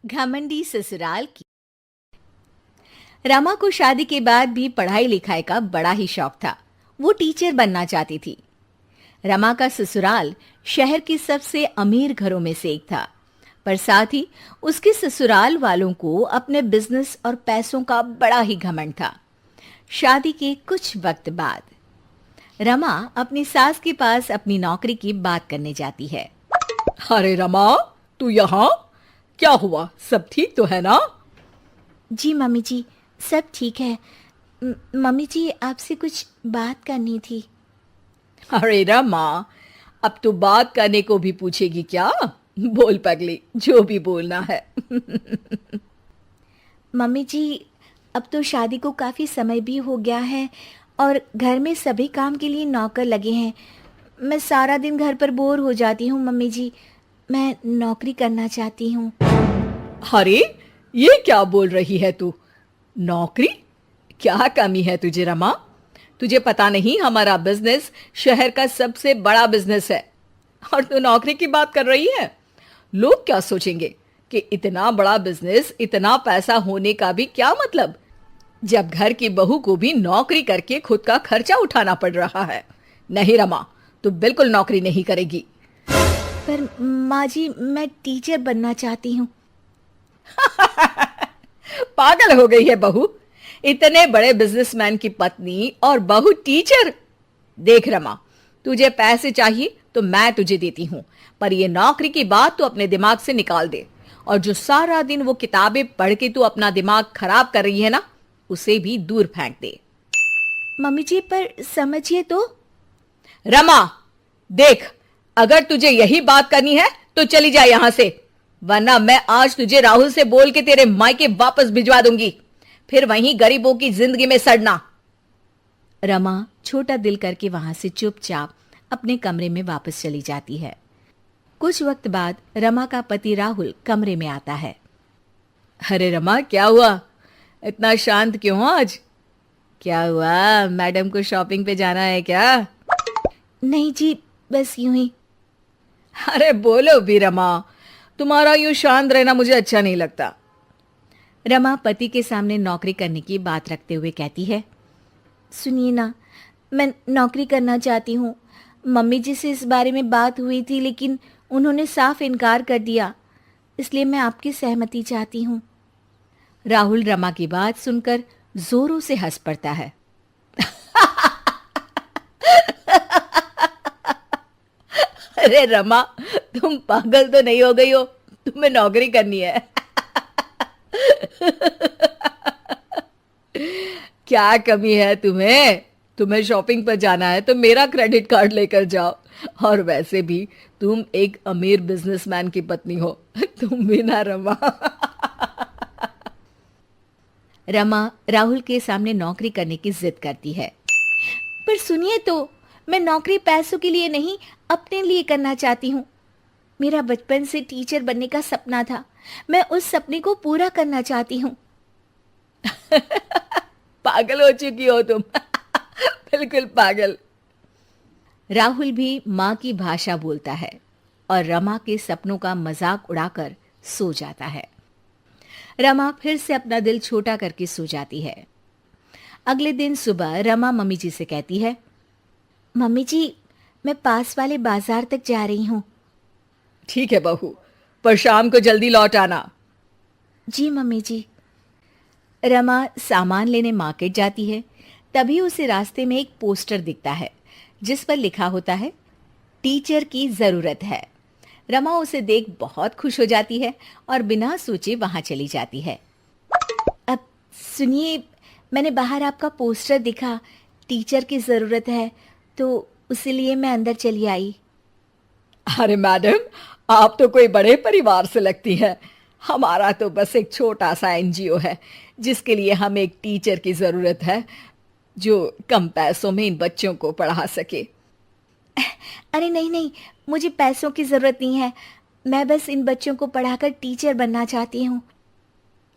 घमंडी ससुराल की। रमा को शादी के बाद भी पढ़ाई लिखाई का बड़ा ही शौक था। वो टीचर बनना चाहती थी। रमा का ससुराल शहर के सबसे अमीर घरों में से एक था, पर साथ ही उसके ससुराल वालों को अपने बिजनेस और पैसों का बड़ा ही घमंड था। शादी के कुछ वक्त बाद रमा अपनी सास के पास अपनी नौकरी की बात करने जाती है। अरे रमा, तू यहाँ? क्या हुआ? सब ठीक तो है ना? जी मम्मी जी, सब ठीक है। मम्मी जी, आपसे कुछ बात करनी थी। अरे रमा, अब तू बात करने को भी पूछेगी क्या? बोल पगली, जो भी बोलना है। मम्मी जी, अब तो शादी को काफ़ी समय भी हो गया है और घर में सभी काम के लिए नौकर लगे हैं। मैं सारा दिन घर पर बोर हो जाती हूँ मम्मी जी। मैं नौकरी करना चाहती हूँ। अरे, ये क्या बोल रही है तू? नौकरी? क्या कमी है तुझे रमा? तुझे पता नहीं, हमारा बिजनेस शहर का सबसे बड़ा बिजनेस है और तू नौकरी की बात कर रही है। लोग क्या सोचेंगे कि इतना बड़ा बिजनेस, इतना पैसा होने का भी क्या मतलब, जब घर की बहू को भी नौकरी करके खुद का खर्चा उठाना पड़ रहा है। नहीं रमा, तू बिल्कुल नौकरी नहीं करेगी। पर माँ जी, मैं टीचर बनना चाहती हूँ। पागल हो गई है बहू? इतने बड़े बिजनेसमैन की पत्नी और बहू टीचर? देख रमा, तुझे पैसे चाहिए तो मैं तुझे देती हूं, पर ये नौकरी की बात तो अपने दिमाग से निकाल दे। और जो सारा दिन वो किताबें पढ़ के तू अपना दिमाग खराब कर रही है ना, उसे भी दूर फेंक दे। मम्मी जी, पर समझिए तो। रमा, देख, अगर तुझे यही बात करनी है तो चली जा यहां से, वरना मैं आज तुझे राहुल से बोल के तेरे मायके वापस भिजवा दूंगी, फिर वहीं गरीबों की जिंदगी में सड़ना। रमा छोटा दिल करके वहां से चुपचाप अपने कमरे में वापस चली जाती है। कुछ वक्त बाद रमा का पति राहुल कमरे में आता है। अरे रमा, क्या हुआ? इतना शांत क्यों हो आज? क्या हुआ, मैडम को शॉपिंग पे जाना है क्या? नहीं जी, बस यूं ही। अरे बोलो भी रमा, तुम्हारा यूं शांत रहना मुझे अच्छा नहीं लगता। रमा पति के सामने नौकरी करने की बात रखते हुए कहती है, सुनिए ना, मैं नौकरी करना चाहती हूँ। मम्मी जी से इस बारे में बात हुई थी, लेकिन उन्होंने साफ इनकार कर दिया। इसलिए मैं आपकी सहमति चाहती हूँ। राहुल रमा की बात सुनकर जोरों से हंस पड़ता है। अरे रमा, तुम पागल तो नहीं हो गई हो? तुम्हें नौकरी करनी है? क्या कमी है तुम्हें? तुम्हें शॉपिंग पर जाना है तो मेरा क्रेडिट कार्ड लेकर जाओ। और वैसे भी तुम एक अमीर बिजनेसमैन की पत्नी हो, तुम भी ना रमा। रमा राहुल के सामने नौकरी करने की जिद करती है। पर सुनिए तो, मैं नौकरी पैसों के लिए नहीं, अपने लिए करना चाहती हूँ। मेरा बचपन से टीचर बनने का सपना था। मैं उस सपने को पूरा करना चाहती हूँ। पागल हो चुकी हो तुम। बिल्कुल पागल। राहुल भी माँ की भाषा बोलता है और रमा के सपनों का मजाक उड़ाकर सो जाता है। रमा फिर से अपना दिल छोटा करके सो जाती है। अगले दिन सुबह रमा मम्मी जी से कहती है, मम्मी जी, मैं पास वाले बाजार तक जा रही हूँ। ठीक है बहू, पर शाम को जल्दी लौट आना। जी मम्मी जी। रमा सामान लेने मार्केट जाती है। तभी उसे रास्ते में एक पोस्टर दिखता है जिस पर लिखा होता है, टीचर की जरूरत है। रमा उसे देख बहुत खुश हो जाती है और बिना सोचे वहां चली जाती है। अब सुनिए, मैंने बाहर आपका पोस्टर दिखा, टीचर की जरूरत है, तो इसीलिए मैं अंदर चली आई। अरे मैडम, आप तो कोई बड़े परिवार से लगती हैं। हमारा तो बस एक छोटा सा एनजीओ है जिसके लिए हमें एक टीचर की जरूरत है जो कम पैसों में इन बच्चों को पढ़ा सके। अरे नहीं नहीं, मुझे पैसों की जरूरत नहीं है। मैं बस इन बच्चों को पढ़ाकर टीचर बनना चाहती हूँ।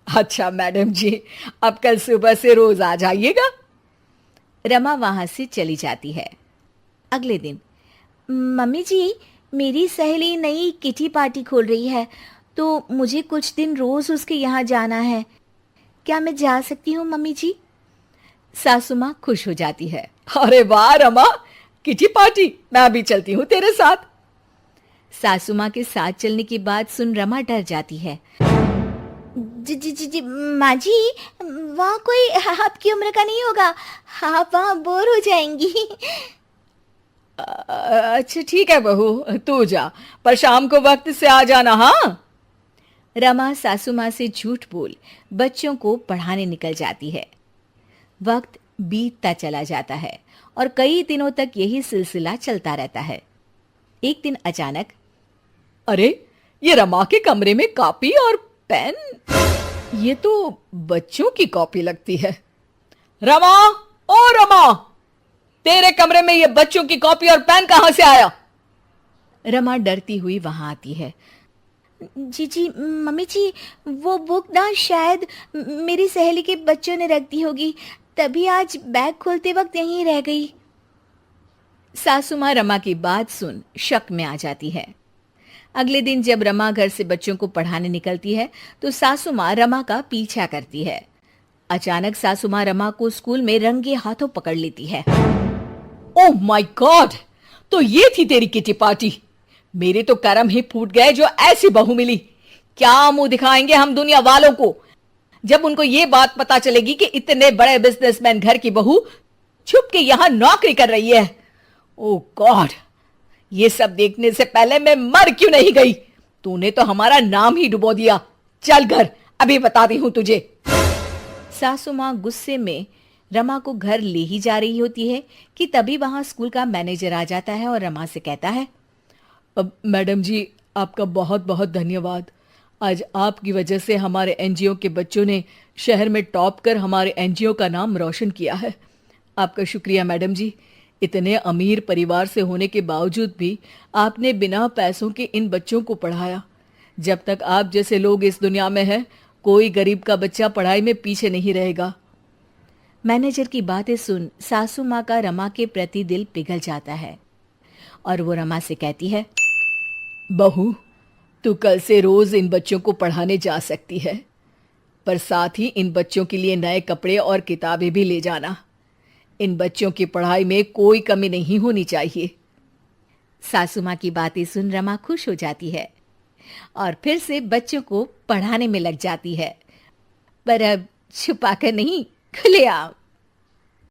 अच्छा मैडम जी, अब कल सुबह से रोज आ जाइएगा। रमा वहां से चली जाती है। अगले दिन, मम्मी जी, मेरी सहेली नई किटी पार्टी खोल रही है, तो मुझे कुछ दिन रोज उसके यहाँ जाना है। क्या मैं जा सकती हूँ मम्मी जी? सासू माँ खुश हो जाती है। अरे वाह रमा, किटी पार्टी, मैं भी चलती हूँ तेरे साथ। सासू माँ के साथ चलने की बात सुन रमा डर जाती है। जी जी जी जी माँ जी, वहाँ कोई आपकी उम्र का नहीं होगा, आप वहाँ बोर हो जाएंगी। अच्छा ठीक है बहू, तू जा, पर शाम को वक्त से आ जाना। हाँ। रमा सासू माँ से झूठ बोल बच्चों को पढ़ाने निकल जाती है। वक्त बीतता चला जाता है और कई दिनों तक यही सिलसिला चलता रहता है। एक दिन अचानक, अरे, ये रमा के कमरे में कॉपी और पेन, ये तो बच्चों की कॉपी लगती है। रमा, ओ रमा, तेरे कमरे में ये बच्चों की कॉपी और पेन कहां से आया? रमा डरती हुई वहां आती है। जी जी मम्मी जी, वो बुक ना शायद मेरी सहेली के बच्चों ने रख दी होगी, तभी आज बैग खोलते वक्त यहीं रह गई। सासू माँ रमा की बात सुन शक में आ जाती है। अगले दिन जब रमा घर से बच्चों को पढ़ाने निकलती है तो सासू माँ रमा का पीछा करती है। अचानक सासू माँ रमा को स्कूल में रंगे हाथों पकड़ लेती है। ओह माय गॉड, तो ये थी तेरी किटी पार्टी। मेरे तो कर्म ही फूट गए जो ऐसी बहू मिली। क्या मुंह दिखाएंगे हम दुनिया वालों को जब उनको ये बात पता चलेगी कि इतने बड़े बिजनेसमैन घर की बहू छुप के यहां नौकरी कर रही है। ओह गॉड, ये सब देखने से पहले मैं मर क्यों नहीं गई? तूने तो हमारा नाम ही डुबो दिया। चल घर, अभी बताती हूं तुझे। सासू माँ गुस्से में रमा को घर ले ही जा रही होती है कि तभी वहां स्कूल का मैनेजर आ जाता है और रमा से कहता है, मैडम जी, आपका बहुत बहुत धन्यवाद। आज आपकी वजह से हमारे एनजीओ के बच्चों ने शहर में टॉप कर हमारे एनजीओ का नाम रोशन किया है। आपका शुक्रिया मैडम जी। इतने अमीर परिवार से होने के बावजूद भी आपने बिना पैसों के इन बच्चों को पढ़ाया। जब तक आप जैसे लोग इस दुनिया में हैं, कोई गरीब का बच्चा पढ़ाई में पीछे नहीं रहेगा। मैनेजर की बातें सुन सासू माँ का रमा के प्रति दिल पिघल जाता है और वो रमा से कहती है, बहू, तू कल से रोज इन बच्चों को पढ़ाने जा सकती है, पर साथ ही इन बच्चों के लिए नए कपड़े और किताबें भी ले जाना। इन बच्चों की पढ़ाई में कोई कमी नहीं होनी चाहिए। सासू माँ की बातें सुन रमा खुश हो जाती है और फिर से बच्चों को पढ़ाने में लग जाती है, पर अब छुपाकर नहीं, खुलेआम।